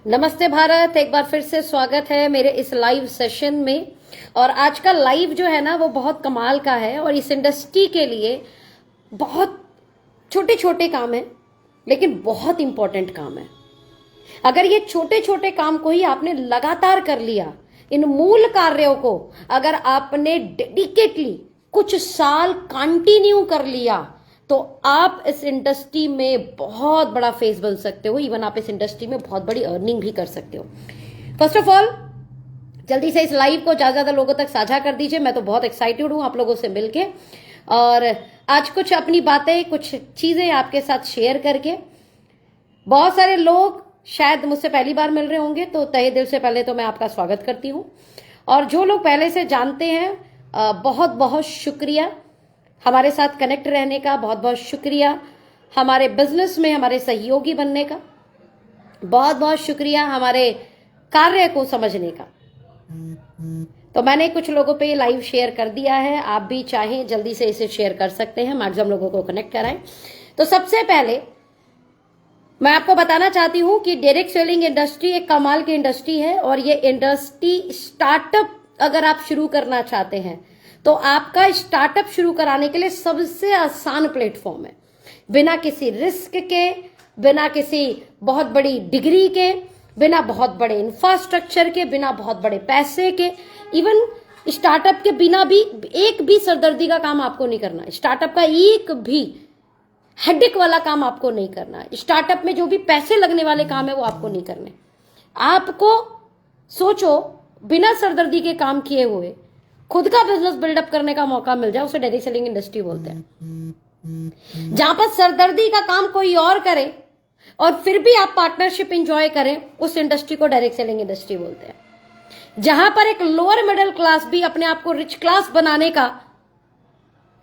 नमस्ते भारत, एक बार फिर से स्वागत है मेरे इस लाइव सेशन में। और आज का लाइव जो है ना वो बहुत कमाल का है और इस इंडस्ट्री के लिए बहुत छोटे छोटे काम है लेकिन बहुत इंपॉर्टेंट काम है। अगर ये छोटे छोटे काम को ही आपने लगातार कर लिया, इन मूल कार्यों को अगर आपने डेडिकेटली कुछ साल कंटिन्यू कर लिया तो आप इस इंडस्ट्री में बहुत बड़ा फेस बन सकते हो। इवन आप इस इंडस्ट्री में बहुत बड़ी अर्निंग भी कर सकते हो। फर्स्ट ऑफ ऑल, जल्दी से इस लाइव को ज्यादा ज्यादा लोगों तक साझा कर दीजिए। मैं तो बहुत एक्साइटेड हूं आप लोगों से मिलके और आज कुछ अपनी बातें, कुछ चीजें आपके साथ शेयर करके। बहुत सारे लोग शायद मुझसे पहली बार मिल रहे होंगे, तो तहे दिल से पहले तो मैं आपका स्वागत करती हूं। और जो लोग पहले से जानते हैं, बहुत बहुत शुक्रिया हमारे साथ कनेक्ट रहने का, बहुत बहुत शुक्रिया हमारे बिजनेस में हमारे सहयोगी बनने का, बहुत बहुत शुक्रिया हमारे कार्य को समझने का। तो मैंने कुछ लोगों पे लाइव शेयर कर दिया है, आप भी चाहें जल्दी से इसे शेयर कर सकते हैं, मैक्सिमम लोगों को कनेक्ट कराएं। तो सबसे पहले मैं आपको बताना चाहती हूं कि डायरेक्ट सेलिंग इंडस्ट्री एक कमाल की इंडस्ट्री है और ये इंडस्ट्री स्टार्टअप अगर आप शुरू करना चाहते हैं तो आपका स्टार्टअप शुरू कराने के लिए सबसे आसान प्लेटफॉर्म है। बिना किसी रिस्क के, बिना किसी बहुत बड़ी डिग्री के, बिना बहुत बड़े इंफ्रास्ट्रक्चर के, बिना बहुत बड़े पैसे के, इवन स्टार्टअप के बिना भी एक भी सरदर्दी का काम आपको नहीं करना है। स्टार्टअप का एक भी हेडेक वाला काम आपको नहीं करना है। स्टार्टअप में जो भी पैसे लगने वाले काम है वो आपको नहीं करने। आपको सोचो, बिना सरदर्दी के काम किए हुए खुद का बिजनेस बिल्डअप करने का मौका मिल जाए, उसे डायरेक्ट सेलिंग इंडस्ट्री बोलते हैं। जहां पर सरदर्दी का काम कोई और करे और फिर भी आप पार्टनरशिप एंजॉय करें, उस इंडस्ट्री को डायरेक्ट सेलिंग इंडस्ट्री बोलते हैं। जहां पर एक लोअर मिडिल क्लास भी अपने आप को रिच क्लास बनाने का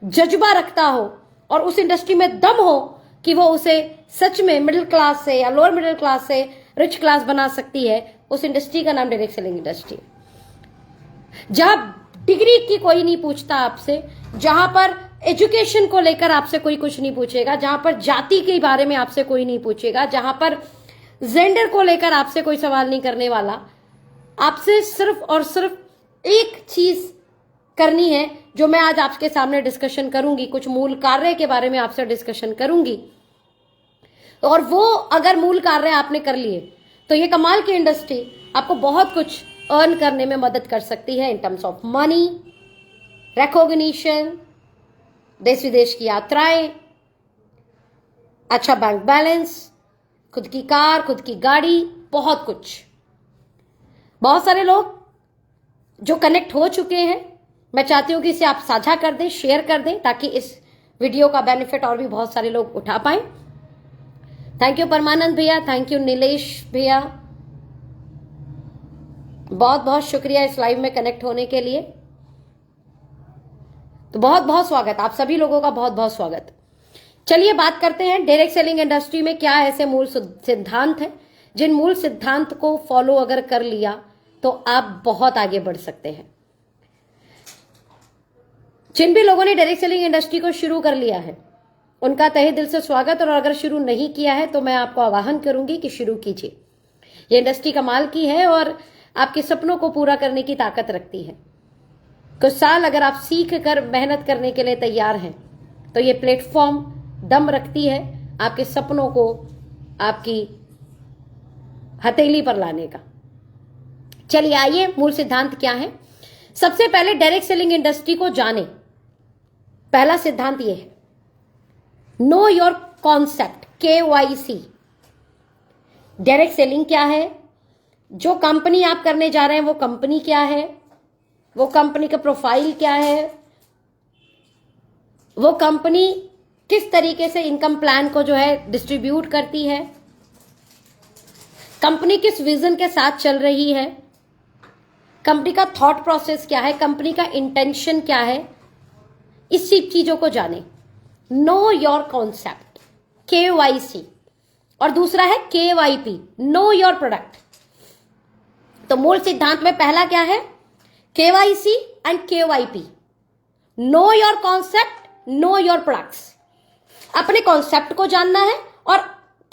जज्बा रखता हो और उस इंडस्ट्री में दम हो कि वो उसे सच में मिडिल क्लास से या लोअर मिडिल क्लास से रिच क्लास बना सकती है, उस इंडस्ट्री का नाम डायरेक्ट सेलिंग इंडस्ट्री। जहां डिग्री की कोई नहीं पूछता आपसे, जहां पर एजुकेशन को लेकर आपसे कोई कुछ नहीं पूछेगा, जहां पर जाति के बारे में आपसे कोई नहीं पूछेगा, जहां पर जेंडर को लेकर आपसे कोई सवाल नहीं करने वाला। आपसे सिर्फ और सिर्फ एक चीज करनी है जो मैं आज आपके सामने डिस्कशन करूंगी, कुछ मूल कार्य के बारे में आपसे डिस्कशन करूंगी। और वो अगर मूल कार्य आपने कर लिए तो ये कमाल की इंडस्ट्री आपको बहुत कुछ अर्न करने में मदद कर सकती है in terms of money, recognition, देश विदेश की यात्राएं, अच्छा बैंक बैलेंस, खुद की कार, खुद की गाड़ी, बहुत कुछ। बहुत सारे लोग जो कनेक्ट हो चुके हैं, मैं चाहती हूं कि इसे आप साझा कर दें, शेयर कर दें, ताकि इस वीडियो का बेनिफिट और भी बहुत सारे लोग उठा पाए। थैंक यू परमानंद भैया, थैंक यू नीलेश भैया, बहुत बहुत शुक्रिया इस लाइव में कनेक्ट होने के लिए। तो बहुत बहुत स्वागत, आप सभी लोगों का बहुत बहुत स्वागत। चलिए बात करते हैं डायरेक्ट सेलिंग इंडस्ट्री में क्या ऐसे मूल सिद्धांत हैं जिन मूल सिद्धांत को फॉलो अगर कर लिया तो आप बहुत आगे बढ़ सकते हैं। जिन भी लोगों ने डायरेक्ट सेलिंग इंडस्ट्री को शुरू कर लिया है उनका तहे दिल से स्वागत, और अगर शुरू नहीं किया है तो मैं आपको आह्वान करूंगी कि शुरू कीजिए। ये इंडस्ट्री कमाल की है और आपके सपनों को पूरा करने की ताकत रखती है। कुछ साल अगर आप सीख कर मेहनत करने के लिए तैयार हैं तो ये प्लेटफॉर्म दम रखती है आपके सपनों को आपकी हथेली पर लाने का। चलिए आइए, मूल सिद्धांत क्या है। सबसे पहले डायरेक्ट सेलिंग इंडस्ट्री को जाने। पहला सिद्धांत ये है, no your concept, KYC। Direct selling क्या है, जो कंपनी आप करने जा रहे हैं वो कंपनी क्या है, वो कंपनी का प्रोफाइल क्या है, वो कंपनी किस तरीके से इनकम प्लान को जो है डिस्ट्रीब्यूट करती है, कंपनी किस विजन के साथ चल रही है, कंपनी का थॉट प्रोसेस क्या है, कंपनी का इंटेंशन क्या है, इस चीजों को जाने। No your concept, KYC। और दूसरा है KYP, नो योर प्रोडक्ट। तो मूल सिद्धांत में पहला क्या है, KYC and KYP, no your concept, know your products. अपने कॉन्सेप्ट को जानना है और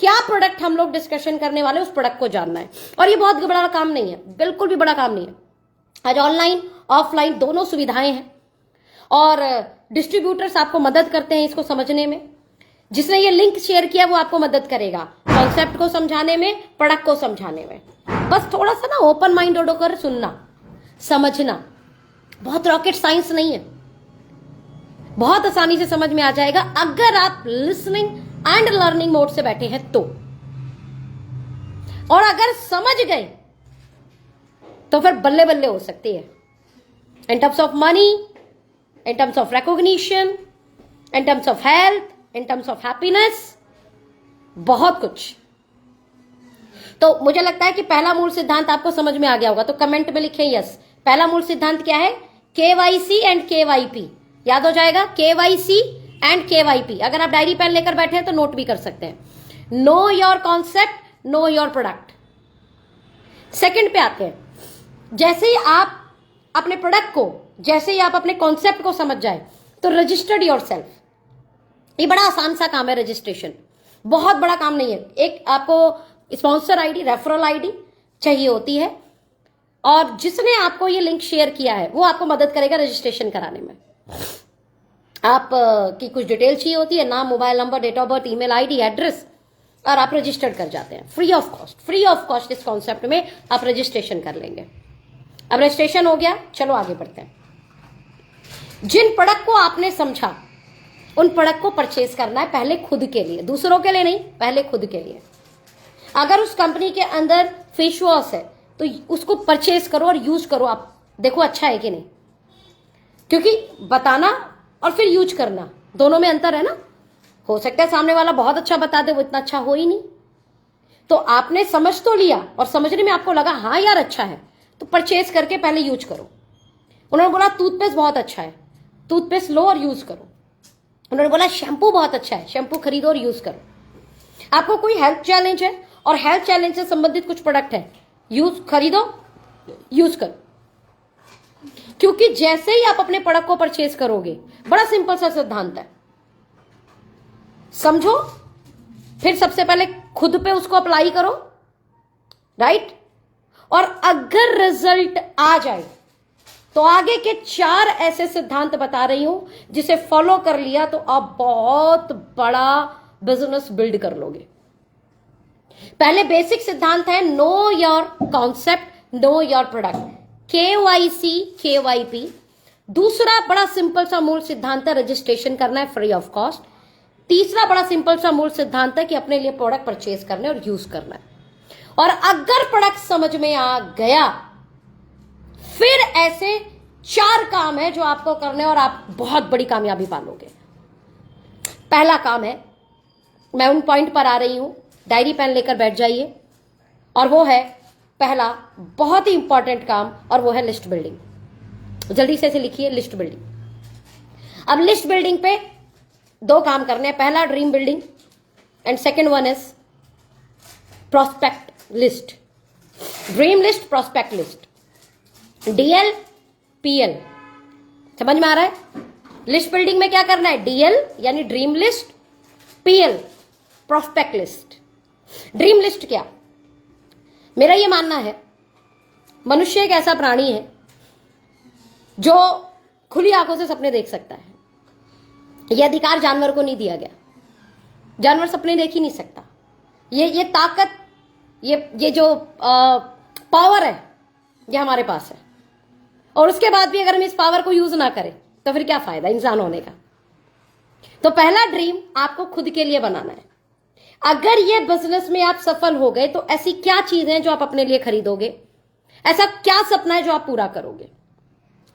क्या प्रोडक्ट हम लोग डिस्कशन करने वाले, उस प्रोडक्ट को जानना है। और ये बहुत बड़ा काम नहीं है, बिल्कुल भी बड़ा काम नहीं है। आज ऑनलाइन ऑफलाइन दोनों सुविधाएं हैं और डिस्ट्रीब्यूटर्स आपको मदद करते हैं इसको समझने में। जिसने ये लिंक शेयर किया वो आपको मदद करेगा कॉन्सेप्ट को समझाने में, प्रोडक्ट को समझाने में। बस थोड़ा सा ना ओपन माइंड होकर सुनना, समझना। बहुत रॉकेट साइंस नहीं है, बहुत आसानी से समझ में आ जाएगा अगर आप लिसनिंग एंड लर्निंग मोड से बैठे हैं तो। और अगर समझ गए तो फिर बल्ले बल्ले हो सकती है in terms of money, in terms of recognition, in terms of health, in terms of happiness, बहुत कुछ। तो मुझे लगता है कि पहला मूल सिद्धांत आपको समझ में आ गया होगा, तो कमेंट में लिखें यस। पहला मूल सिद्धांत क्या है? KYC and KYP. याद हो जाएगा, केवाईसी एंड केवाईपी। अगर आप डायरी पेन लेकर बैठे हैं तो नोट भी कर सकते हैं। No your concept, know your product. Second पे आते हैं, जैसे ही आप अपने प्रोडक्ट को, जैसे ही आप अपने कॉन्सेप्ट को समझ जाए तो रजिस्टर्ड योर सेल्फ। ये बड़ा आसान सा काम है रजिस्ट्रेशन, बहुत बड़ा काम नहीं है। एक आपको स्पॉन्सर आईडी, रेफरल आईडी चाहिए होती है और जिसने आपको ये लिंक शेयर किया है वो आपको मदद करेगा रजिस्ट्रेशन कराने में। आप की कुछ डिटेल चाहिए होती है, नाम, mobile number, date of birth, email ID, address, और आप रजिस्टर्ड कर जाते हैं free of cost. Free of cost इस कॉन्सेप्ट में आप रजिस्ट्रेशन कर लेंगे। अब रजिस्ट्रेशन हो गया, चलो आगे बढ़ते हैं। जिन प्रोडक्ट को आपने समझा उन प्रोडक्ट को परचेज करना है पहले खुद के लिए, दूसरों के लिए नहीं, पहले खुद के लिए। अगर उस कंपनी के अंदर फेस वॉश है तो उसको परचेज करो और यूज करो। आप देखो अच्छा है कि नहीं, क्योंकि बताना और फिर यूज करना दोनों में अंतर है ना। हो सकता है सामने वाला बहुत अच्छा बता दे, वो इतना अच्छा हो ही नहीं। तो आपने समझ तो लिया और समझने में आपको लगा हाँ यार अच्छा है, तो परचेज करके पहले यूज करो। उन्होंने बोला टूथपेस्ट बहुत अच्छा है, टूथपेस्ट लो और यूज करो। उन्होंने बोला शैम्पू बहुत अच्छा है, शैम्पू खरीदो और यूज करो। आपको कोई हेल्थ चैलेंज है और हेल्थ चैलेंज से संबंधित कुछ प्रोडक्ट है, यूज खरीदो, यूज करो। क्योंकि जैसे ही आप अपने प्रोडक्ट को परचेज करोगे, बड़ा सिंपल सा सिद्धांत है, समझो, फिर सबसे पहले खुद पे उसको अप्लाई करो, राइट। और अगर रिजल्ट आ जाए तो आगे के 4 ऐसे सिद्धांत बता रही हूं जिसे फॉलो कर लिया तो आप बहुत बड़ा बिजनेस बिल्ड कर लोगे। पहले बेसिक सिद्धांत है no your concept, know your product, KYC KYP. दूसरा बड़ा सिंपल सा मूल सिद्धांत है रजिस्ट्रेशन करना है फ्री ऑफ कॉस्ट। तीसरा बड़ा सिंपल सा मूल सिद्धांत है कि अपने लिए प्रोडक्ट परचेज करना है और यूज करना है। और अगर प्रोडक्ट समझ में आ गया, फिर ऐसे 4 काम है जो आपको करने और आप बहुत बड़ी कामयाबी पालोगे। पहला काम है, मैं उन पॉइंट पर आ रही हूं, डायरी पेन लेकर बैठ जाइए, और वो है पहला बहुत ही इंपॉर्टेंट काम, और वो है लिस्ट बिल्डिंग। जल्दी से इसे लिखिए, लिस्ट बिल्डिंग। अब लिस्ट बिल्डिंग पे 2 काम करने हैं। पहला dream building and second one is prospect list. Dream list, prospect list, DL PL. समझ में आ रहा है? लिस्ट बिल्डिंग में क्या करना है? डीएल यानी dream list, PL prospect list. Dream list क्या? मेरा यह मानना है मनुष्य एक ऐसा प्राणी है जो खुली आंखों से सपने देख सकता है। यह अधिकार जानवर को नहीं दिया गया। जानवर सपने देख ही नहीं सकता। ये ताकत, ये जो पावर है, ये हमारे पास है। और उसके बाद भी अगर हम इस पावर को यूज ना करें तो फिर क्या फायदा इंसान होने का। तो पहला ड्रीम आपको खुद के लिए बनाना है। अगर ये बिजनेस में आप सफल हो गए तो ऐसी क्या चीजें हैं जो आप अपने लिए खरीदोगे? ऐसा क्या सपना है जो आप पूरा करोगे?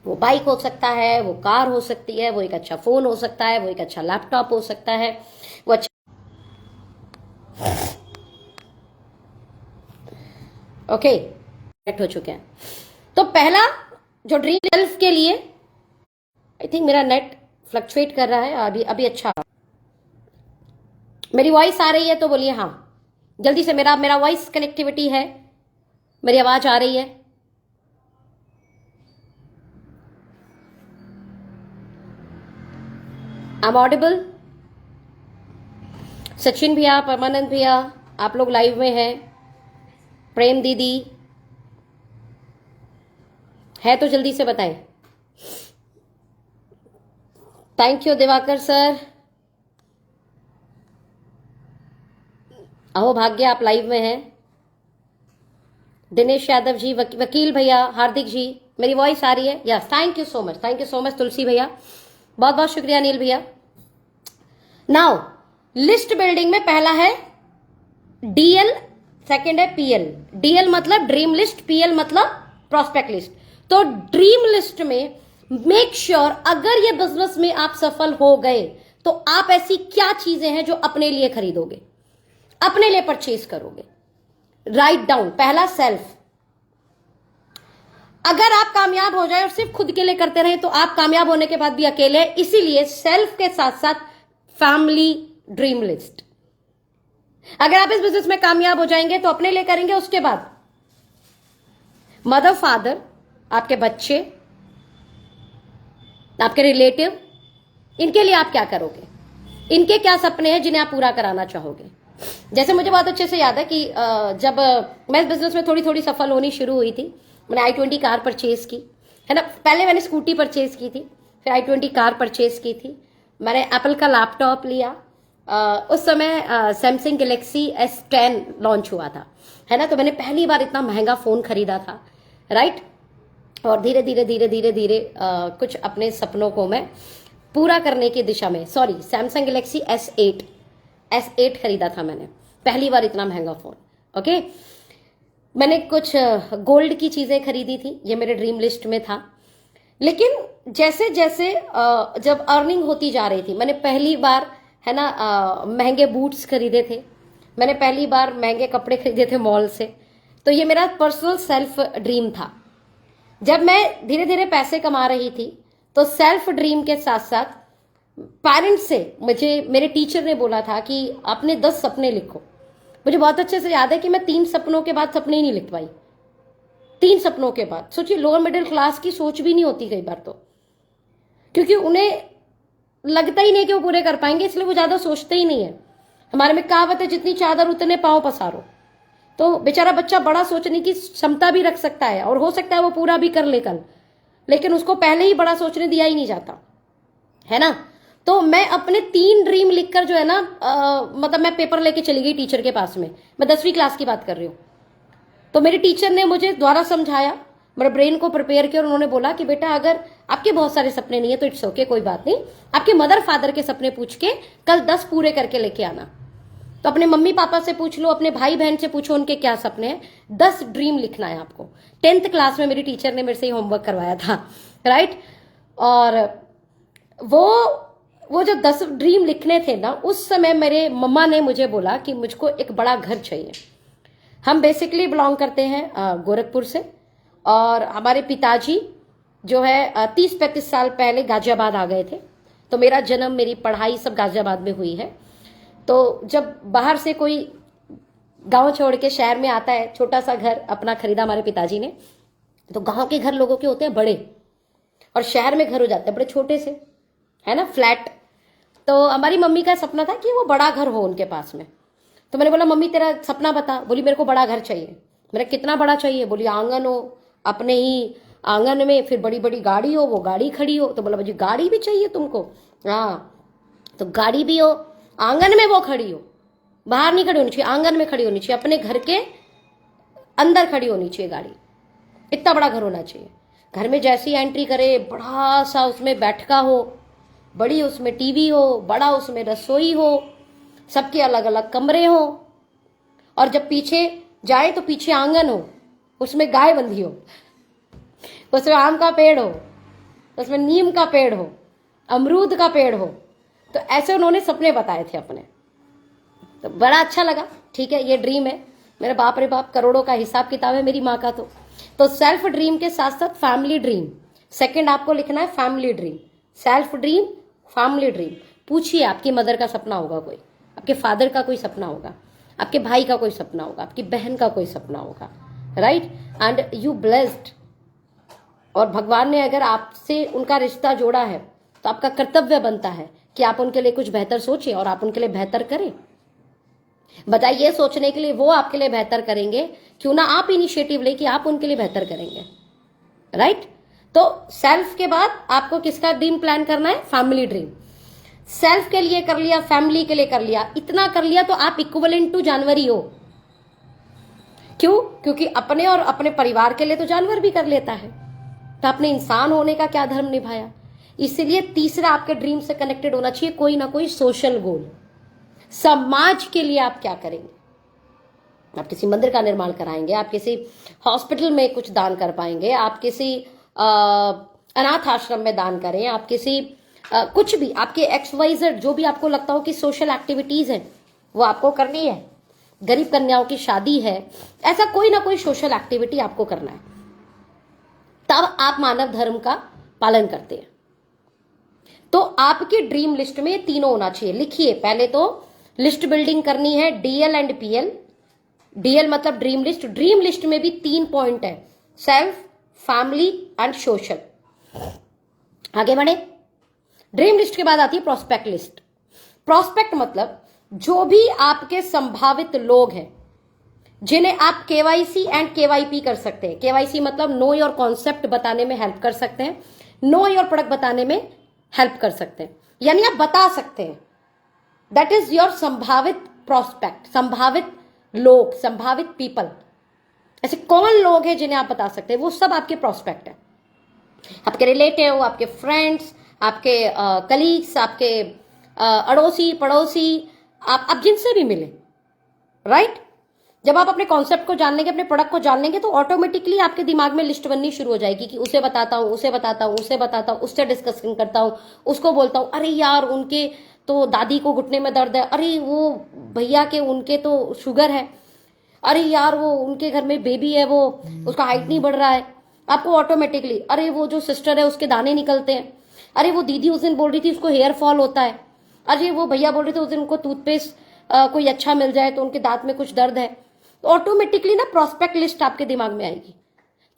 वो बाइक हो सकता है, वो कार हो सकती है, वो एक अच्छा फोन हो सकता है, वो एक अच्छा लैपटॉप हो सकता है, वो अच्छा ओके हो चुके हैं। तो पहला जो ड्रीम सेल्फ के लिए, आई थिंक मेरा नेट फ्लक्चुएट कर रहा है अभी अच्छा। मेरी वॉइस आ रही है तो बोलिए हाँ जल्दी से। मेरा वॉइस कनेक्टिविटी है, मेरी आवाज आ रही है? I am audible? सचिन भैया, परमानंद भैया, आप लोग लाइव में हैं? प्रेम दीदी है तो जल्दी से बताएं। Thank you Diwakar sir. अहो भाग्य आप लाइव में हैं। दिनेश यादव जी, वकील भैया, हार्दिक जी, मेरी वॉइस आ रही है? Yes, thank you so much, thank you so much Tulsi भैया, बहुत बहुत शुक्रिया अनिल भैया। नाउ लिस्ट बिल्डिंग में पहला है डीएल, सेकंड है पीएल। डीएल मतलब ड्रीम लिस्ट, पीएल मतलब प्रोस्पेक्ट लिस्ट। तो ड्रीम लिस्ट में मेक श्योर अगर ये बिजनेस में आप सफल हो गए तो आप ऐसी क्या चीजें हैं जो अपने लिए खरीदोगे, अपने लिए परचेज करोगे। Write down. पहला सेल्फ। अगर आप कामयाब हो जाए और सिर्फ खुद के लिए करते रहे तो आप कामयाब होने के बाद भी अकेले हैं। इसीलिए सेल्फ के साथ साथ फैमिली ड्रीम लिस्ट। अगर आप इस बिजनेस में कामयाब हो जाएंगे तो अपने लिए करेंगे, उसके बाद मदर फादर, आपके बच्चे, आपके रिलेटिव, इनके लिए आप क्या करोगे, इनके क्या सपने हैं जिन्हें आप पूरा कराना चाहोगे। जैसे मुझे बहुत अच्छे से याद है कि जब मैं इस बिजनेस में थोड़ी थोड़ी सफल होनी शुरू हुई थी, मैंने i20 कार परचेज की है ना। पहले मैंने स्कूटी परचेज की थी, फिर i20 कार परचेज की थी। मैंने एप्पल का लैपटॉप लिया। उस समय सैमसंग गैलेक्सी S10 लॉन्च हुआ था, है ना। तो मैंने पहली बार इतना महंगा फोन खरीदा था, राइट। और धीरे धीरे धीरे धीरे धीरे कुछ अपने सपनों को मैं पूरा करने की दिशा में, सॉरी, सैमसंग गैलेक्सी S8 खरीदा था मैंने पहली बार, इतना महंगा फोन। ओके, मैंने कुछ गोल्ड की चीजें खरीदी थी, ये मेरे ड्रीम लिस्ट में था। लेकिन जैसे जैसे जब अर्निंग होती जा रही थी, मैंने पहली बार, है ना, महंगे बूट्स खरीदे थे, मैंने पहली बार महंगे कपड़े खरीदे थे मॉल से। तो ये मेरा पर्सनल सेल्फ ड्रीम था। जब मैं धीरे धीरे पैसे कमा रही थी तो सेल्फ ड्रीम के साथ साथ पेरेंट्स से मुझे मेरे टीचर ने बोला था कि आपने 10 सपने लिखो। मुझे बहुत अच्छे से याद है कि मैं 3 सपनों के बाद सपने ही नहीं लिख पाई। 3 सपनों के बाद, सोचिए, लोअर मिडिल क्लास की सोच भी नहीं होती कई बार तो, क्योंकि उन्हें लगता ही नहीं कि वो पूरे कर पाएंगे, इसलिए वो ज्यादा सोचते ही नहीं है। हमारे में कहावत है, जितनी चादर उतने पांव पसारो। तो बेचारा बच्चा बड़ा सोचने की क्षमता भी रख सकता है और हो सकता है वो पूरा भी कर ले कल, लेकिन उसको पहले ही बड़ा सोचने दिया ही नहीं जाता, है ना। तो मैं अपने 3 ड्रीम लिखकर जो है ना, मतलब मैं पेपर लेके चली गई टीचर के पास में। मैं 10वीं क्लास की बात कर रही हूँ। तो मेरी टीचर ने मुझे द्वारा समझाया, मेरे ब्रेन को प्रिपेयर किया और उन्होंने बोला कि बेटा, अगर आपके बहुत सारे सपने नहीं है तो इट्स ओके, कोई बात नहीं, आपके मदर फादर के सपने पूछ के कल 10 पूरे करके लेके आना। तो अपने मम्मी पापा से पूछ लो, अपने भाई बहन से पूछो उनके क्या सपने हैं। 10 ड्रीम लिखना है आपको। 10th क्लास में मेरी टीचर ने मेरे से ही होमवर्क करवाया था, राइट। और वो जो 10 ड्रीम लिखने थे ना, उस समय मेरे मम्मा ने मुझे बोला कि मुझको एक बड़ा घर चाहिए। हम बेसिकली बिलोंग करते हैं गोरखपुर से, और हमारे पिताजी जो है 30-35 साल पहले गाजियाबाद आ गए थे। तो मेरा जन्म, मेरी पढ़ाई सब गाजियाबाद में हुई है। तो जब बाहर से कोई गांव छोड़ के शहर में आता है, छोटा सा घर अपना खरीदा हमारे पिताजी ने, तो गांव के घर लोगों के होते हैं बड़े, और शहर में घर हो जाते हैं बड़े छोटे से, है ना, फ्लैट। तो हमारी मम्मी का सपना था कि वो बड़ा घर हो उनके पास में। तो मैंने बोला, मम्मी तेरा सपना बता। बोली, मेरे को बड़ा घर चाहिए। मैंने, कितना बड़ा चाहिए? बोली, आंगन हो, अपने ही आंगन में, फिर बड़ी बड़ी गाड़ी हो, वो गाड़ी खड़ी हो। तो बोला, मुझे गाड़ी भी चाहिए तुमको? हाँ, तो गाड़ी भी हो, आंगन में वो खड़ी हो, बाहर नहीं खड़ी होनी चाहिए, आंगन में खड़ी होनी चाहिए, अपने घर के अंदर खड़ी होनी चाहिए गाड़ी। इतना बड़ा घर होना चाहिए। घर में जैसी एंट्री करे, बड़ा सा उसमें बैठका हो, बड़ी उसमें टीवी हो, बड़ा उसमें रसोई हो, सबके अलग अलग कमरे हो, और जब पीछे जाए तो पीछे आंगन हो, उसमें गाय बंधी हो, उसमें आम का पेड़ हो, उसमें नीम का पेड़ हो, अमरूद का पेड़ हो। तो ऐसे उन्होंने सपने बताए थे अपने। तो बड़ा अच्छा लगा। ठीक है, ये ड्रीम है मेरा। बाप रे बाप, करोड़ों का हिसाब किताब है मेरी माँ का। तो सेल्फ ड्रीम के साथ साथ फैमिली ड्रीम। सेकंड आपको लिखना है family dream, self dream, family dream. पूछिए, आपकी मदर का सपना होगा कोई, आपके फादर का कोई सपना होगा, आपके भाई का कोई सपना होगा, आपकी बहन का कोई सपना होगा, राइट। And you blessed. और भगवान ने अगर आपसे उनका रिश्ता जोड़ा है तो आपका कर्तव्य बनता है कि आप उनके लिए कुछ बेहतर सोचें और आप उनके लिए बेहतर करें। बजाय ये सोचने के लिए वो आपके लिए बेहतर करेंगे, क्यों ना आप इनिशिएटिव लेके आप उनके लिए बेहतर करेंगे, राइट? तो सेल्फ के बाद आपको किसका ड्रीम प्लान करना है? Family dream. सेल्फ के लिए कर लिया, फैमिली के लिए कर लिया, इतना कर लिया तो आप इक्विवेलेंट टू जानवर ही हो। क्यों? क्योंकि अपने और अपने परिवार के लिए तो जानवर भी कर लेता है, तो आपने इंसान होने का क्या धर्म निभाया? इसीलिए तीसरा आपके ड्रीम से कनेक्टेड होना चाहिए कोई ना कोई सोशल गोल। समाज के लिए आप क्या करेंगे? आप किसी मंदिर का निर्माण कराएंगे, आप किसी हॉस्पिटल में कुछ दान कर पाएंगे, आप किसी अनाथ आश्रम में दान करें, आप किसी कुछ भी आपके XYZ जो भी आपको लगता हो कि सोशल एक्टिविटीज हैं वो आपको करनी है। गरीब कन्याओं की शादी है, ऐसा कोई ना कोई सोशल एक्टिविटी आपको करना है, तब आप मानव धर्म का पालन करते हैं। तो आपकी ड्रीम लिस्ट में तीनों होना चाहिए। लिखिए, पहले तो लिस्ट बिल्डिंग करनी है, DL एंड PL। DL मतलब ड्रीम लिस्ट। ड्रीम लिस्ट में भी 3 पॉइंट है, सेल्फ, फैमिली एंड सोशल। आगे बढ़े। ड्रीम लिस्ट के बाद आती है प्रोस्पेक्ट लिस्ट। प्रोस्पेक्ट मतलब जो भी आपके संभावित लोग हैं जिन्हें आप KYC एंड KYP कर सकते हैं। KYC मतलब नो योर कॉन्सेप्ट बताने में हेल्प कर सकते हैं, नो योर प्रोडक्ट बताने में हेल्प कर सकते हैं, यानी आप बता सकते हैं। दैट इज योर संभावित प्रोस्पेक्ट, संभावित लोग, संभावित पीपल। ऐसे कौन लोग हैं जिन्हें आप बता सकते हैं, वो सब आपके प्रोस्पेक्ट है। आपके रिलेटिव, आपके फ्रेंड्स, आपके कलीग्स, आपके अड़ोसी पड़ोसी, आप जिनसे भी मिले, राइट? जब आप अपने कॉन्सेप्ट को जान लेंगे, अपने प्रोडक्ट को जान लेंगे, तो ऑटोमेटिकली आपके दिमाग में लिस्ट बननी शुरू हो जाएगी कि उसे बताता हूं, उसे बताता हूं, उसे बताता हूं, उससे डिस्कशन करता हूं, उसको बोलता हूं, अरे यार उनके तो दादी को घुटने में दर्द है, अरे वो भैया के उनके तो शुगर है, अरे यार वो उनके घर में बेबी है, वो उसका हाइट नहीं बढ़ रहा है। आपको ऑटोमेटिकली, अरे वो जो सिस्टर है उसके दाने निकलते हैं, अरे वो दीदी उस दिन बोल रही थी उसको हेयर फॉल होता है, अरे वो भैया बोल रहे थे उस दिन उनको टूथपेस्ट कोई अच्छा मिल जाए तो उनके दांत में कुछ दर्द है। तो ऑटोमेटिकली ना प्रोस्पेक्ट लिस्ट आपके दिमाग में आएगी।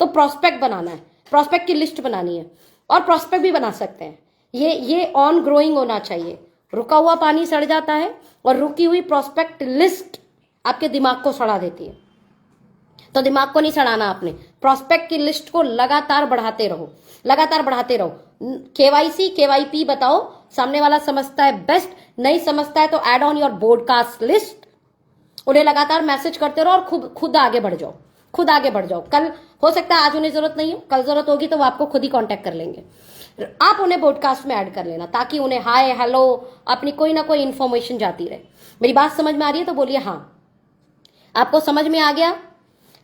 तो प्रोस्पेक्ट बनाना है, प्रोस्पेक्ट की लिस्ट बनानी है, और प्रोस्पेक्ट भी बना सकते हैं। ये ऑन ग्रोइंग होना चाहिए। रुका हुआ पानी सड़ जाता है और रुकी हुई प्रोस्पेक्ट लिस्ट आपके दिमाग को सड़ा देती है। तो दिमाग को नहीं सड़ाना आपने, प्रोस्पेक्ट की लिस्ट को लगातार बढ़ाते रहो, लगातार बढ़ाते रहो। KYC KYP बताओ, सामने वाला समझता है बेस्ट, नहीं समझता है तो add on your broadcast list. उन्हें लगातार मैसेज करते रहो और खुद आगे बढ़ जाओ, खुद आगे बढ़ जाओ। कल हो सकता है आज उन्हें जरूरत नहीं हो, कल जरूरत होगी तो वो आपको खुद ही कांटेक्ट कर लेंगे। आप उन्हें ब्रॉडकास्ट में ऐड कर लेना ताकि उन्हें हाय हेलो अपनी कोई ना कोई इंफॉर्मेशन जाती रहे। मेरी बात समझ में आ रही है तो बोलिए हाँ। आपको समझ में आ गया?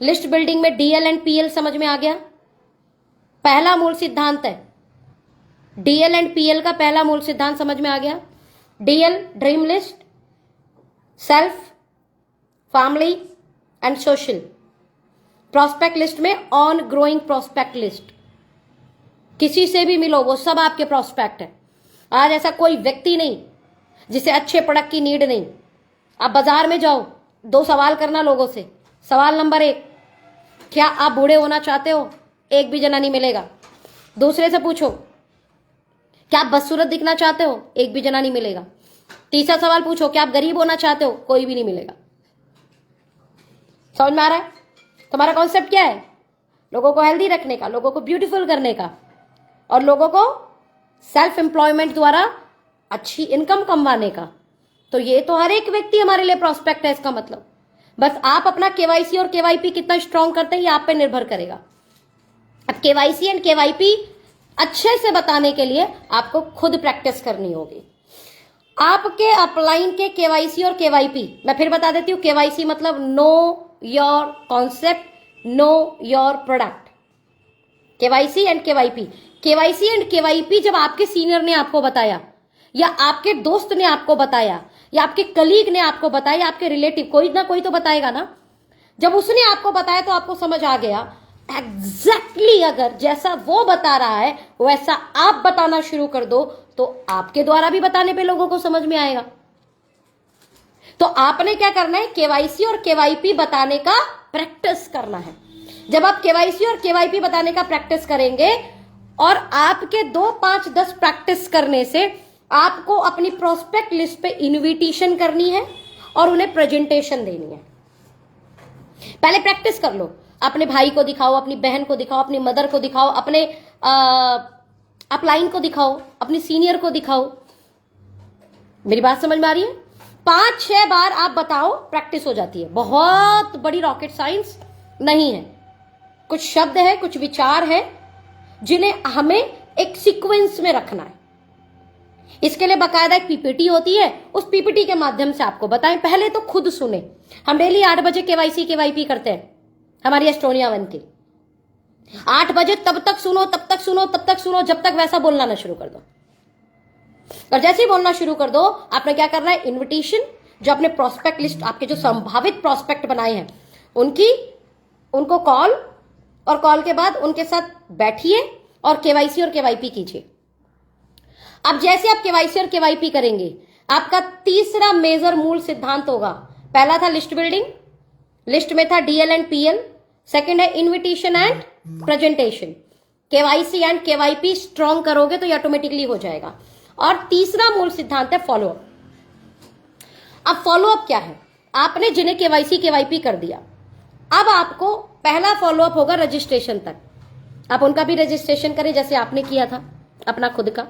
लिस्ट बिल्डिंग में DL एंड PL समझ में आ गया? पहला मूल सिद्धांत है, DL एंड PL का पहला मूल सिद्धांत समझ में आ गया। DL dream list, self, family and social. Prospect list में ऑन ग्रोइंग प्रोस्पेक्ट लिस्ट, किसी से भी मिलो वो सब आपके प्रोस्पेक्ट है। आज ऐसा कोई व्यक्ति नहीं जिसे अच्छे प्रोडक्ट की नीड नहीं। आप बाजार में जाओ, 2 सवाल करना लोगों से। सवाल नंबर 1, क्या आप बूढ़े होना चाहते हो? एक भी जना नहीं मिलेगा। दूसरे से पूछो, क्या आप बदसूरत दिखना चाहते हो? एक भी जना नहीं मिलेगा। तीसरा सवाल पूछो, क्या आप गरीब होना चाहते हो? कोई भी नहीं मिलेगा। समझ में आ रहा है? तुम्हारा कॉन्सेप्ट क्या है? लोगों को हेल्दी रखने का, लोगों को ब्यूटीफुल करने का, और लोगों को सेल्फ एम्प्लॉयमेंट द्वारा अच्छी इनकम कमवाने का। तो ये तो हर एक व्यक्ति हमारे लिए प्रोस्पेक्ट है। इसका मतलब बस आप अपना KYC और KYP कितना स्ट्रांग करते हैं ये आप पे निर्भर करेगा। अब KYC एंड KYP अच्छे से बताने के लिए आपको खुद प्रैक्टिस करनी होगी। आपके अपलाइन के KYC और KYP मैं फिर बता देती हूं। KYC मतलब no your concept, know your product. KYC and KYP। KYC and KYP जब आपके सीनियर ने आपको बताया, या आपके दोस्त ने आपको बताया, या आपके कलीग ने आपको बताया, या आपके रिलेटिव, कोई ना कोई तो बताएगा ना। जब उसने आपको बताया तो आपको समझ आ गया एग्जैक्टली अगर जैसा वो बता रहा है वैसा आप बताना शुरू कर दो तो आपके द्वारा भी बताने पे लोगों को समझ में आएगा। तो आपने क्या करना है? KYC और KYP बताने का प्रैक्टिस करना है। जब आप KYC और KYP बताने का प्रैक्टिस करेंगे, और आपके 2, 5, 10 प्रैक्टिस करने से आपको अपनी प्रोस्पेक्ट लिस्ट पे इनविटेशन करनी है, और उन्हें प्रेजेंटेशन देनी है। पहले प्रैक्टिस कर लो, अपने भाई को दिखाओ, अपनी बहन को दिखाओ, अपनी मदर को दिखाओ, अपने अपलाइन को दिखाओ, अपनी सीनियर को दिखाओ। मेरी बात समझ में आ रही है? 5-6 बार आप बताओ, प्रैक्टिस हो जाती है। बहुत बड़ी रॉकेट साइंस नहीं है। कुछ शब्द है, कुछ विचार है जिन्हें हमें एक सीक्वेंस में रखना है। इसके लिए बकायदा एक पीपीटी होती है, उस पीपीटी के माध्यम से आपको बताएं। पहले तो खुद सुने। हम डेली 8 बजे केवाईसी केवाईपी करते हैं हमारी एस्टोनिया 1 की। 8 बजे तब तक सुनो, तब तक सुनो, तब तक सुनो, जब तक वैसा बोलना ना शुरू कर दो। और जैसे ही बोलना शुरू कर दो, आपने क्या करना है, इन्विटेशन, जो अपने प्रोस्पेक्ट लिस्ट, आपके जो संभावित प्रोस्पेक्ट बनाए हैं उनको कॉल, और कॉल के बाद उनके साथ बैठिए और केवाईसी और केवाईपी कीजिए। अब जैसे आप केवाईसी और केवाईपी करेंगे, आपका तीसरा मेजर मूल सिद्धांत होगा। पहला था लिस्ट बिल्डिंग, लिस्ट में था डीएल एंड पीएल। सेकंड है invitation and presentation. KYC and KYP strong करोगे तो ये ऑटोमेटिकली हो जाएगा। और तीसरा मूल सिद्धांत है फॉलोअप। अब फॉलोअप क्या है? आपने जिन्हें केवाईसी केवाईपी कर दिया, अब आपको पहला फॉलोअप होगा रजिस्ट्रेशन तक। आप उनका भी रजिस्ट्रेशन करें जैसे आपने किया था अपना खुद का।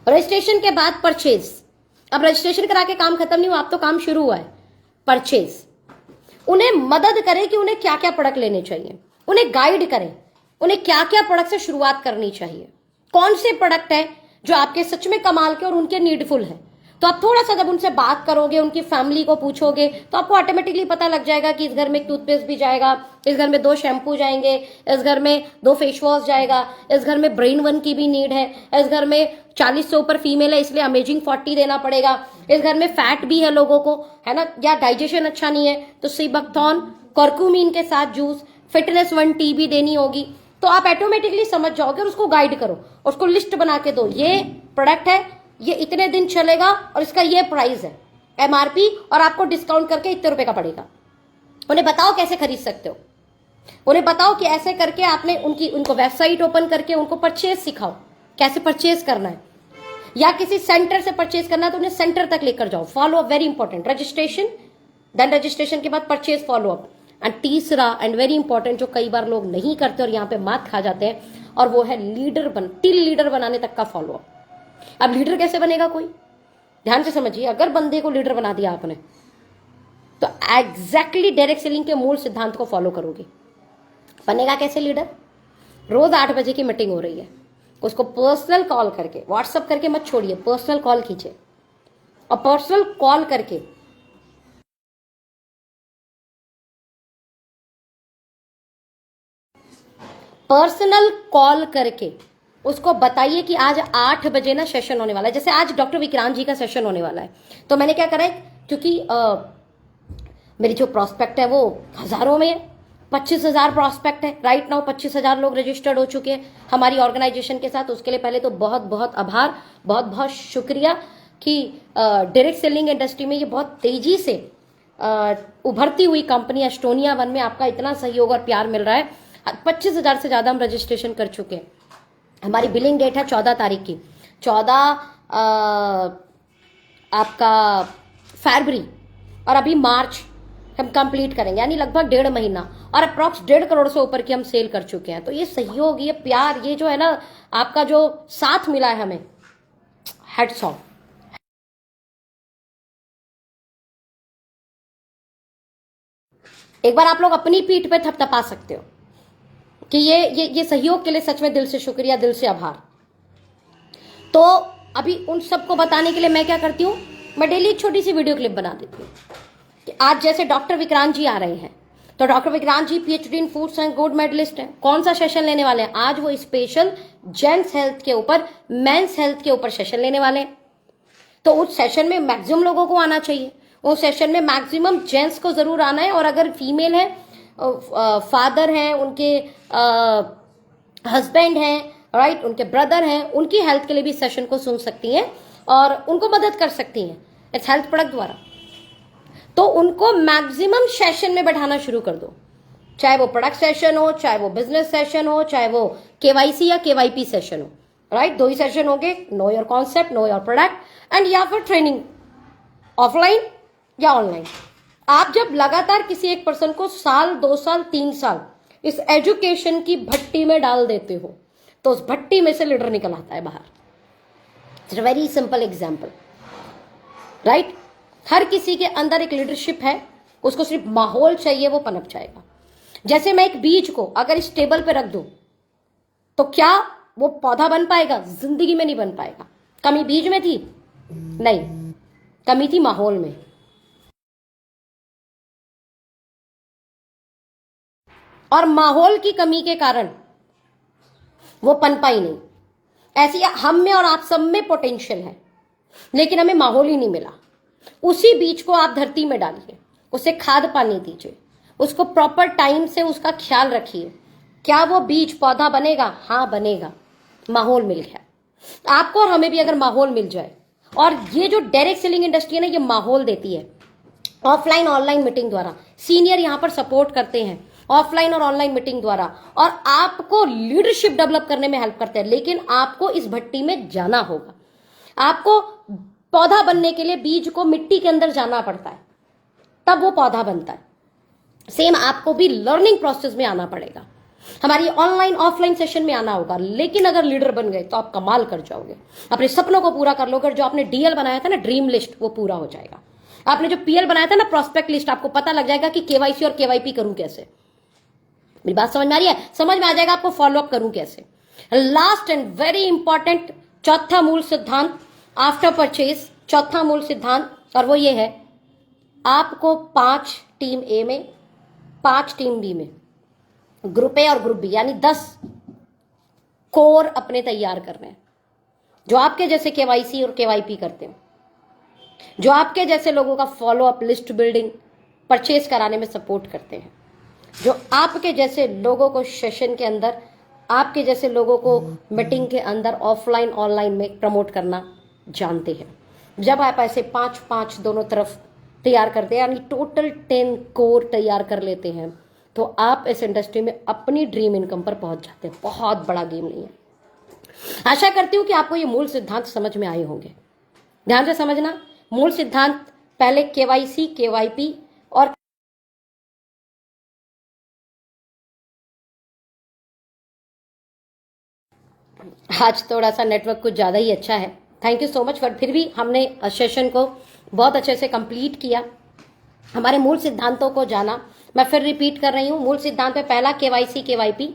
रजिस्ट्रेशन के बाद परचेज। अब रजिस्ट्रेशन करा के काम खत्म नहीं हुआ, अब तो काम शुरू हुआ है। परचेज, उन्हें मदद करें कि उन्हें क्या क्या प्रोडक्ट लेने चाहिए, उन्हें गाइड करें, उन्हें क्या क्या प्रोडक्ट से शुरुआत करनी चाहिए, कौन से प्रोडक्ट है जो आपके सच में कमाल के और उनके नीडफुल है। तो आप थोड़ा सा जब उनसे बात करोगे, उनकी फैमिली को पूछोगे, तो आपको ऑटोमेटिकली पता लग जाएगा कि इस घर में एक टूथपेस्ट भी जाएगा, इस घर में 2 शैम्पू जाएंगे, इस घर में 2 फेस वॉश जाएगा, इस घर में ब्रेन 1 की भी नीड है, इस घर में 40 से ऊपर फीमेल है इसलिए अमेजिंग 40 देना पड़ेगा, इस घर में फैट भी है लोगों को, है ना, या डाइजेशन अच्छा नहीं है तो सीबकथॉन कर्क्यूमिन के साथ जूस, फिटनेस 1 टी भी देनी होगी। तो आप ऑटोमेटिकली समझ जाओगे और उसको गाइड करो, उसको लिस्ट बना के दो। ये प्रोडक्ट है, ये इतने दिन चलेगा और इसका ये प्राइस है एमआरपी, और आपको डिस्काउंट करके इतने रुपए का पड़ेगा। उन्हें बताओ कैसे खरीद सकते हो, उन्हें बताओ कि ऐसे करके आपने उनको वेबसाइट ओपन करके उनको परचेज सिखाओ, कैसे परचेज करना है, या किसी सेंटर से परचेज करना है तो उन्हें सेंटर तक लेकर जाओ। Follow up very important. Registration, then registration के बाद परचेज, फॉलो अप। एंड तीसरा एंड वेरी इंपॉर्टेंट, जो कई बार लोग नहीं करते और यहाँ पे मात खा जाते हैं, और वो है टिल लीडर बनाने तक का फॉलो अप। अब लीडर कैसे बनेगा कोई? ध्यान से समझिए। अगर बंदे को लीडर बना दिया आपने, तो एग्जैक्टली डायरेक्ट सेलिंग के मूल सिद्धांत को फॉलो करोगे। बनेगा कैसे लीडर? रोज 8 बजे की मीटिंग हो रही है, उसको पर्सनल कॉल करके, व्हाट्सअप करके मत छोड़िए, पर्सनल कॉल कीजिए, और पर्सनल कॉल करके उसको बताइए कि आज 8 बजे ना सेशन होने वाला है। जैसे आज डॉक्टर विक्रांत जी का सेशन होने वाला है, तो मैंने क्या करा है, क्योंकि मेरी जो प्रॉस्पेक्ट है वो हजारों में है, 25,000 प्रॉस्पेक्ट है राइट नाउ। 25,000 लोग रजिस्टर्ड हो चुके हैं हमारी ऑर्गेनाइजेशन के साथ। उसके लिए पहले तो बहुत बहुत आभार, बहुत बहुत शुक्रिया कि डायरेक्ट सेलिंग इंडस्ट्री में ये बहुत तेजी से उभरती हुई कंपनी एस्टोनिया 1 में आपका इतना सहयोग और प्यार मिल रहा है। 25,000 से ज्यादा हम रजिस्ट्रेशन कर चुके हैं। हमारी बिलिंग डेट है 14 तारीख की, 14 आपका फरवरी, और अभी मार्च हम कंप्लीट करेंगे, यानी लगभग 1.5 महीना, और अप्रॉक्स 1.5 करोड़ से ऊपर की हम सेल कर चुके हैं। तो ये सहयोग, ये प्यार, ये जो है ना आपका जो साथ मिला है हमें, हेड्स ऑफ। एक बार आप लोग अपनी पीठ पे थपथपा सकते हो कि ये सहयोग के लिए सच में दिल से शुक्रिया, दिल से आभार। तो अभी उन सबको बताने के लिए मैं क्या करती हूँ, मैं डेली एक छोटी सी वीडियो क्लिप बना देती हूँ कि आज जैसे डॉक्टर विक्रांत जी आ रहे हैं, तो doctor Vikrant ji PhD in foods and gold medallist हैं। कौन सा सेशन लेने वाले हैं? आज वो स्पेशल जेंट्स हेल्थ के ऊपर, मेंस हेल्थ के ऊपर सेशन लेने वाले हैं। तो उस सेशन में मैक्सिमम लोगों को आना चाहिए, उस सेशन में मैक्सिमम जेंट्स को जरूर आना है, और अगर फीमेल है, फादर हैं, उनके हस्बैंड हैं, राइट, उनके ब्रदर हैं, उनकी हेल्थ के लिए भी सेशन को सुन सकती हैं और उनको मदद कर सकती हैं इस हेल्थ प्रोडक्ट द्वारा। तो उनको मैक्सिमम सेशन में बैठाना शुरू कर दो, चाहे वो प्रोडक्ट सेशन हो, चाहे वो बिजनेस सेशन हो, चाहे वो केवाईसी या केवाईपी सेशन हो, राइट। 2 ही सेशन होंगे, no your concept, know your product, and या फिर ट्रेनिंग ऑफलाइन या ऑनलाइन। आप जब लगातार किसी एक पर्सन को साल 2 साल 3 साल इस एजुकेशन की भट्टी में डाल देते हो तो उस भट्टी में से लीडर निकल आता है बाहर। It's a very simple example, right. हर किसी के अंदर एक लीडरशिप है, उसको सिर्फ माहौल चाहिए, वो पनप जाएगा। जैसे मैं एक बीज को अगर इस टेबल पे रख दूं तो क्या वो पौधा बन पाएगा? जिंदगी में नहीं बन पाएगा। कमी बीज में थी? नहीं, कमी थी माहौल में। और माहौल की कमी के कारण वो पनपा ही नहीं। ऐसी हम में और आप सब में पोटेंशियल है, लेकिन हमें माहौल ही नहीं मिला। उसी बीज को आप धरती में डालिए, उसे खाद पानी दीजिए, उसको प्रॉपर टाइम से उसका ख्याल रखिए। क्या वो बीज पौधा बनेगा? हाँ बनेगा, माहौल मिल गया। आपको और हमें भी अगर माहौल मिल जाए, और ये जो डायरेक्ट सेलिंग इंडस्ट्री है ना, ये माहौल देती है। ऑफलाइन ऑनलाइन मीटिंग द्वारा सीनियर यहां पर सपोर्ट करते हैं, ऑफलाइन और ऑनलाइन मीटिंग द्वारा, और आपको लीडरशिप डेवलप करने में हेल्प करते हैं। लेकिन आपको इस भट्टी में जाना होगा। आपको पौधा बनने के लिए बीज को मिट्टी के अंदर जाना पड़ता है, तब वो पौधा बनता है। सेम आपको भी लर्निंग प्रोसेस में आना पड़ेगा, हमारी ऑनलाइन ऑफलाइन सेशन में आना होगा। लेकिन अगर लीडर बन गए तो आप कमाल कर जाओगे, अपने सपनों को पूरा कर लोगे। जो आपने डीएल बनाया था ना, ड्रीम लिस्ट, वो पूरा हो जाएगा। आपने जो पीएल बनाया था ना, प्रोस्पेक्ट लिस्ट, आपको पता लग जाएगा कि केवाईसी और केवाईपी करूं कैसे। मेरी बात समझ में आ रही है? समझ में आ जाएगा आपको फॉलोअप करूं कैसे। लास्ट एंड वेरी इंपॉर्टेंट चौथा मूल सिद्धांत आफ्टर परचेज, चौथा मूल सिद्धांत, और वो ये है, आपको 5 टीम ए में, 5 टीम बी में, ग्रुप ए और ग्रुप बी, यानी 10 कोर अपने तैयार करने हैं, जो आपके जैसे केवाईसी और केवाईपी करते हो, जो आपके जैसे लोगों का फॉलोअप, लिस्ट बिल्डिंग, परचेज कराने में सपोर्ट करते हैं, जो आपके जैसे लोगों को सेशन के अंदर, आपके जैसे लोगों को मीटिंग के अंदर ऑफलाइन ऑनलाइन में प्रमोट करना जानते हैं। जब आप ऐसे 5-5 दोनों तरफ तैयार करते हैं, यानी टोटल 10 कोर तैयार कर लेते हैं, तो आप इस इंडस्ट्री में अपनी ड्रीम इनकम पर पहुंच जाते हैं। बहुत बड़ा गेम नहीं है। आशा करती हूं कि आपको ये मूल सिद्धांत समझ में आए होंगे। ध्यान से समझना, मूल सिद्धांत पहले केवाईसी, केवाईपी और आज थोड़ा सा नेटवर्क कुछ ज़्यादा ही अच्छा है, thank you so much. But फिर भी हमने सेशन को बहुत अच्छे से कंप्लीट किया, हमारे मूल सिद्धांतों को जाना। मैं फिर रिपीट कर रही हूँ, मूल सिद्धांत में पहला KYC, KYP,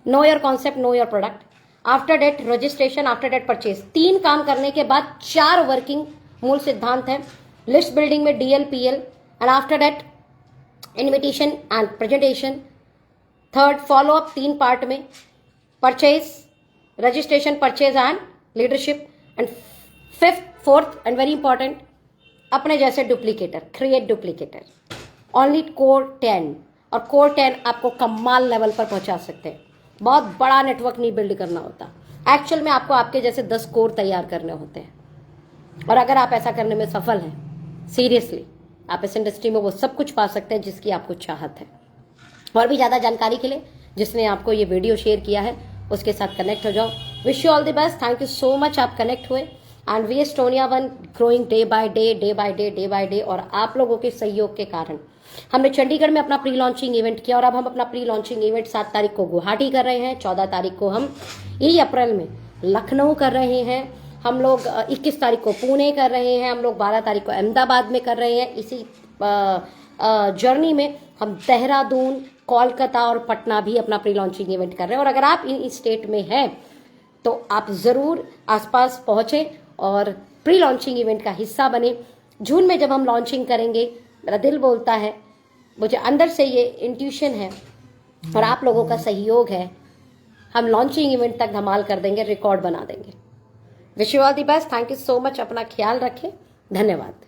know your concept, know your product, after date registration, after date purchase. 3 काम करने के बाद 4 वर्किंग मूल सिद्धांत है। लिस्ट बिल्डिंग में DL, PL, and after date invitation and presentation. Third follow up 3 part में, purchase, registration, purchase and leadership. And fourth and very important, अपने जैसे duplicator, create duplicator. Only core 10, और कोर 10 आपको कमाल लेवल पर पहुंचा सकते हैं। बहुत बड़ा नेटवर्क नहीं बिल्ड करना होता, एक्चुअल में आपको आपके जैसे 10 कोर तैयार करने होते हैं। और अगर आप ऐसा करने में सफल हैं, सीरियसली आप इस इंडस्ट्री में वो सब कुछ पा सकते हैं जिसकी आपको चाहत है। और भी ज़्यादा जानकारी के लिए जिसने आपको ये वीडियो शेयर किया है उसके साथ कनेक्ट हो जाओ। Wish you all the best, thank you so much, आप कनेक्ट हुए। And we Estonia one growing day by day, day by day, day by day. और आप लोगों के सहयोग के कारण हमने चंडीगढ़ में अपना प्री लॉन्चिंग इवेंट किया, और अब हम अपना प्री लॉन्चिंग इवेंट 7 तारीख को गुवाहाटी कर रहे हैं, 14 तारीख को हम यही अप्रैल में लखनऊ कर रहे हैं, हम लोग 21 तारीख को पुणे कर रहे हैं, हम लोग 12 तारीख को अहमदाबाद में कर रहे हैं। इसी जर्नी में हम देहरादून, कोलकाता और पटना भी अपना प्री लॉन्चिंग इवेंट कर रहे हैं। और अगर आप इन स्टेट में हैं तो आप ज़रूर आसपास पहुँचें और प्री लॉन्चिंग इवेंट का हिस्सा बने। जून में जब हम लॉन्चिंग करेंगे, मेरा दिल बोलता है, मुझे अंदर से ये इंट्यूशन है और आप लोगों का सहयोग है, हम लॉन्चिंग इवेंट तक धमाल कर देंगे, रिकॉर्ड बना देंगे। Wish you all the best, thank you so much, अपना ख्याल रखें, धन्यवाद।